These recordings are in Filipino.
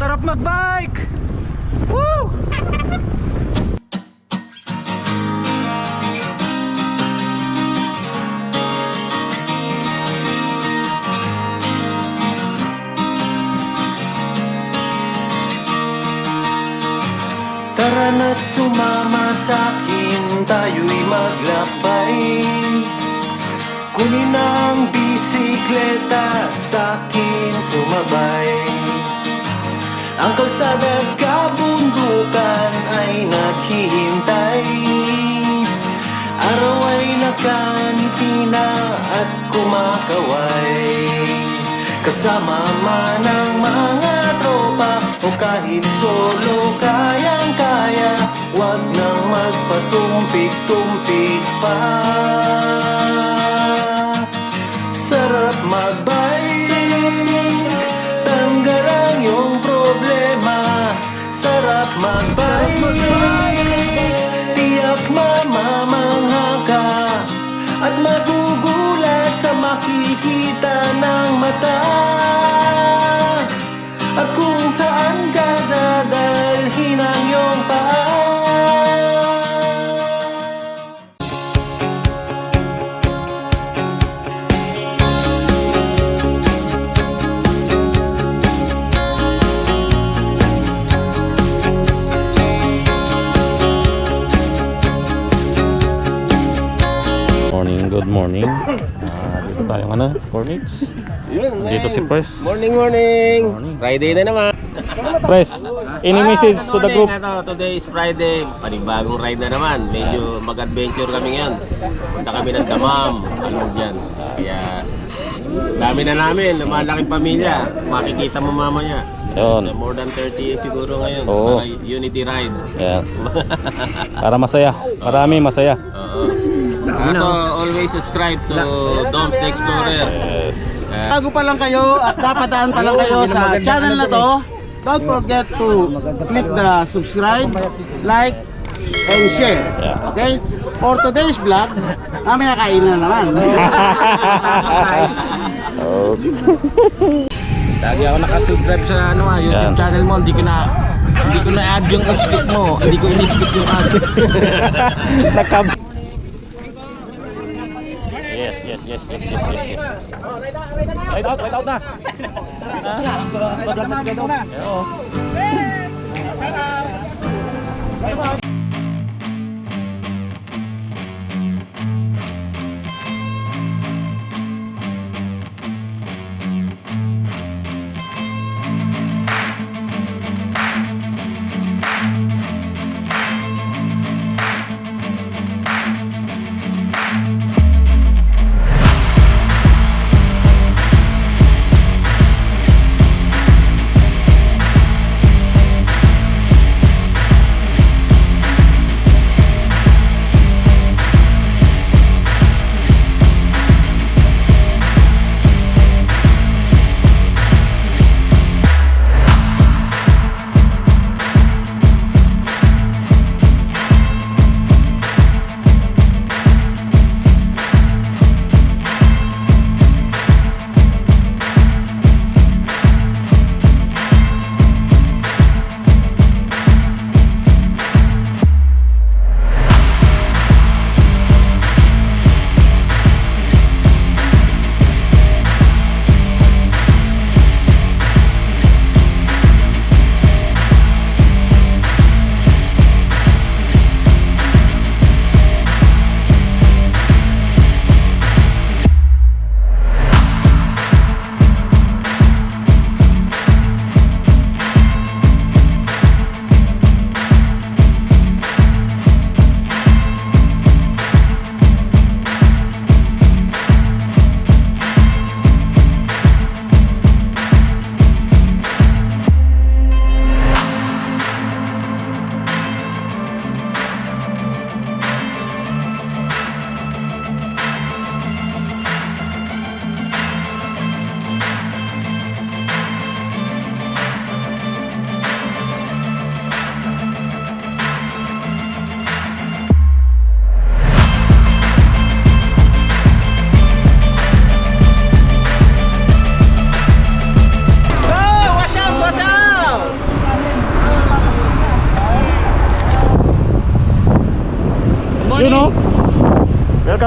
Sarap magbike! Woo! Tara na't sumama sa'kin, tayo'y maglakbay. Kunin ang bisikleta at sa'kin sumabay. Ang kalsada at kabundukan ay naghihintay. Araw ay nakangiti na at kumakaway. Kasama man ang mga tropa o kahit solo, kayang-kaya. Huwag nang magpatumpik-tumpik pa. Sarap magbike, tanggal ang iyong problema. Sarap magbike, tiyak mamamangha ka at magugulat sa makikita ng mata. At kung saan ka dadalhin ang iyong paa. Good morning. Dito tayo Cornix. Dito si Pres. Morning. Friday na naman. Pres, any message to the group? Today is Friday. Panibagong ride na naman. Medyo mag-adventure kami ngayon. Punta kami ng Damam. Alam dyan. Kaya dami na namin. Malaking pamilya. Makikita mo mamaya. Yun. So, more than 30 siguro ngayon. Oo. Para unity ride. Yeah. Para masaya. Marami masaya. Oo. So always subscribe to Doms the Explorer. Yes. Bago pa lang kayo at napadaan pa lang kayo sa channel na to, don't forget to click the subscribe, like, and share. Yeah. Okay? For today's vlog, mamaya kain na naman. Lagi ako nakasubscribe sa YouTube Yan. channel mo. Hindi ko na add yung skip mo. Hindi ko ini-skip yung ad. Yes. Right out na.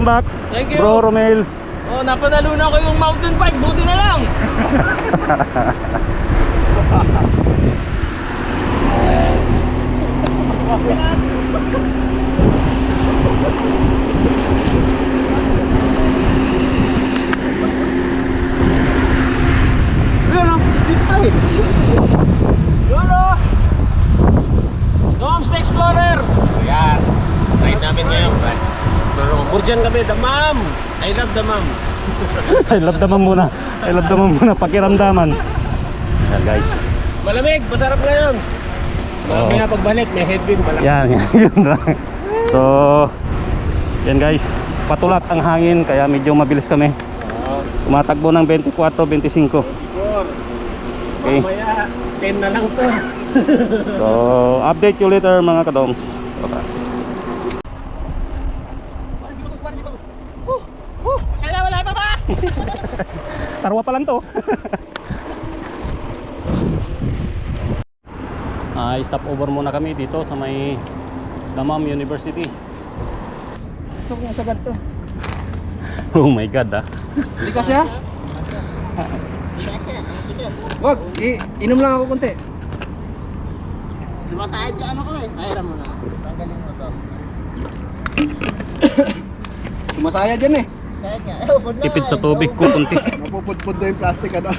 welcome back. Thank you. Bro Romel. Oh, napanalo na ko yung mountain bike. Buti na lang. Yun o, street bike. Yun oh. Doms the Explorer. Ayan. Ride namin ngayon. Pero Burjan kami, Damam. I love Damam. I love damam muna. I love damam muna. Pakiramdaman. Ayan guys. Malamig, masarap ngayon. Oo. Mamaya pagbalik, may headwind pala. Yan, yun lang. So, yan guys. Patulat ang hangin kaya medyo mabilis kami. Tumatakbo ng 24, 25. Okay. Mamaya, 10 na lang to. So, update you later mga kadongs. Okay. Sana wala pa ba? Tarwa pa lang to. Stop over muna kami dito sa may Damam University. Gusto kong sagad to. Oh my god ah. Hindi ka siya? Wag, inom lang ako konti. Sumasahid yung ano ko eh. Pahiram mo na. Tanggalin mo to. Sumasaya dyan eh. Sahid nga. Tipid sa tubig ko kunti. Napupudpud na yung plastic ano.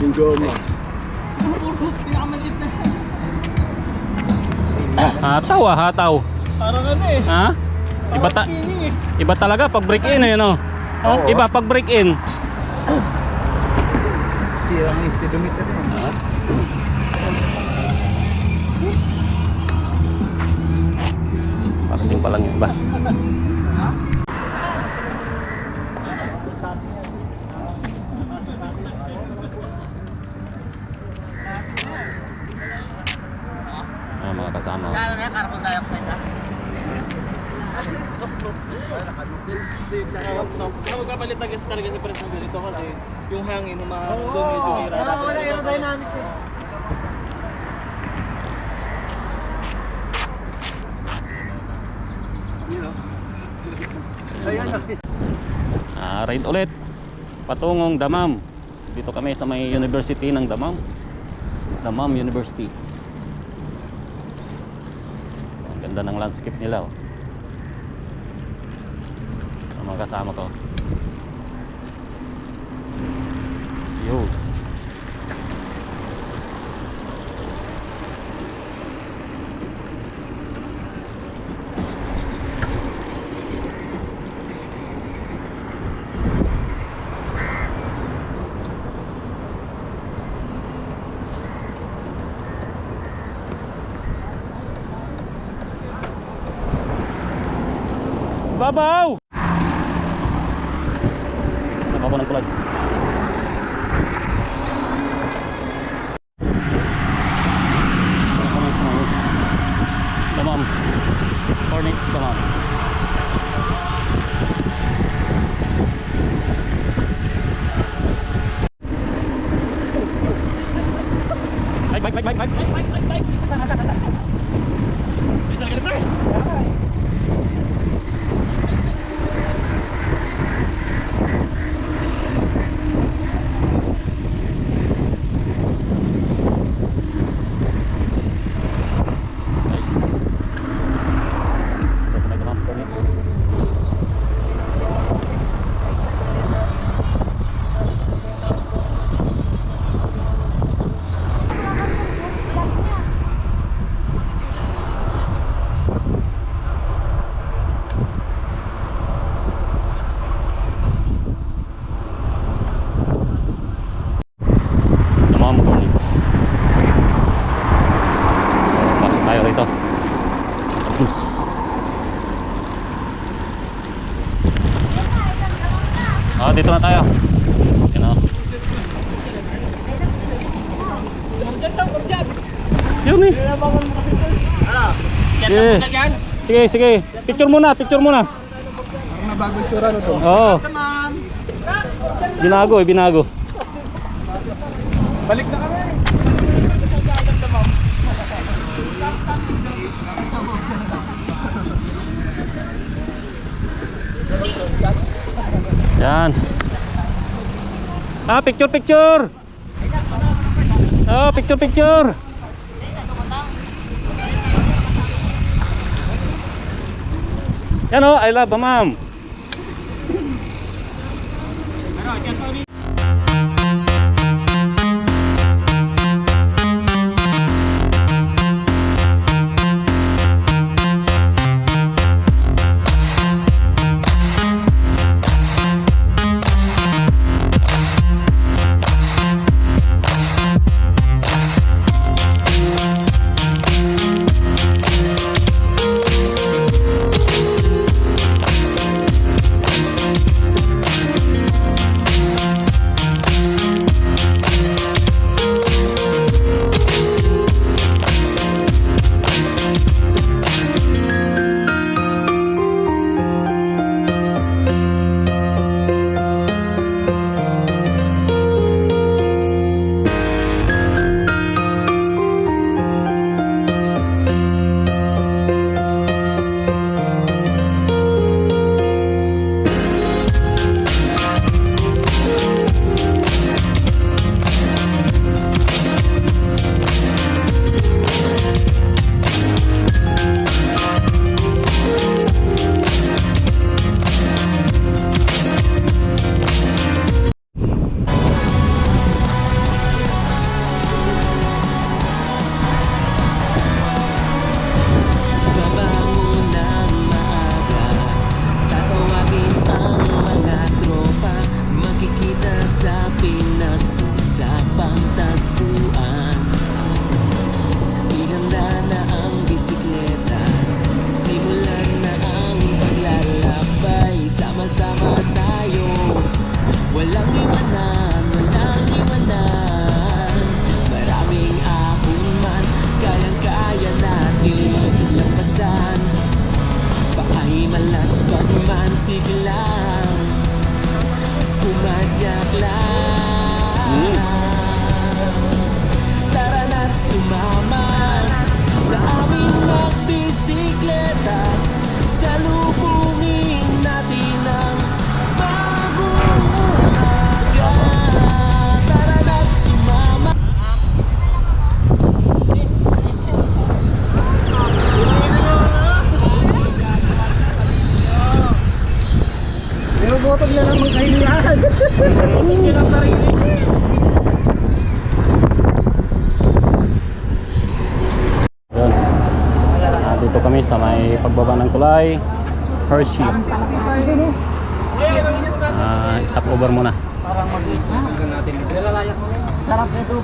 Yung goma. Pinakamaliit na. Hataw ah, hataw. Parang ano eh. Ha? Iba talaga pag break in eh no. Iba pag break in. Sirang speedometer yun. Parating pa lang yung iba. Mga kasama. Kaya na carbon dioxide ah. Magkapalit talaga si Pres ng ganito kasi yung hangin doon medyo hirap. Wala aerodynamics eh. Ride ulit patungong Damam. Dito kami sa may University ng Damam. Damam University. Ang ganda ng landscape nila oh. Ang mga kasama ko. Yo. Babaw! Sa baba ng tulad. Damam. Hornets, Damam. Bike. Bisa lagi Pres. Dito na tayo. Yun eh. Sige. Picture muna. Parang nabagong tsura no to. Oo. Binago. Balik na kami. Yan. Ah, picture, picture. Oh, picture, picture. Yan oh, I love ma'am. Binubotog na lang mga kahilingan. Yun. Dito kami sa may pagbaba ng tulay, Hershey. Stop over muna. Sarap nito.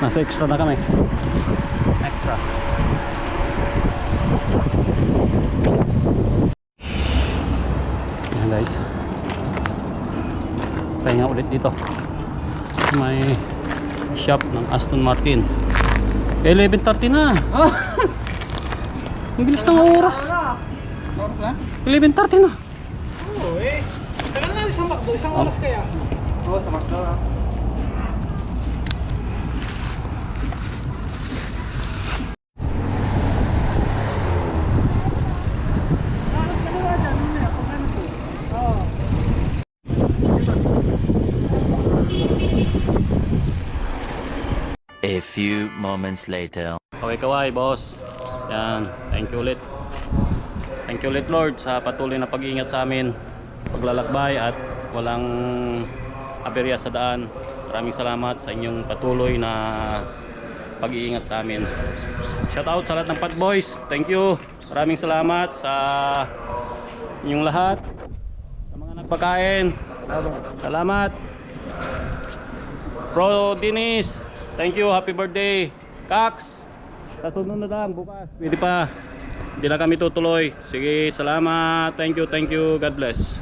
Nasa extra na kami. Extra. Yan guys. Try nga ulit dito. May shop ng Aston Martin. 11:30 na. Ang bilis ng oras. 11:30 na. Oo eh. Tagal na isang McDo, isang oras kaya. Oo, sa McDo. A few moments later. Kaway-kaway, boss. Yan. Thank you ulit. Thank you ulit, Lord, sa patuloy na pag-iingat sa amin. Paglalakbay at walang aberya sa daan. Maraming salamat sa inyong patuloy na pag-iingat sa amin. Shout out sa lahat ng Pat Boys. Thank you. Maraming salamat sa inyong lahat. Sa mga nagpakain. Salamat. Bro Dinis, thank you, happy birthday. Kax, sa sunod na lang, bukas. Pwede pa. Hindi na kami tutuloy. Sige, salamat. Thank you, God bless.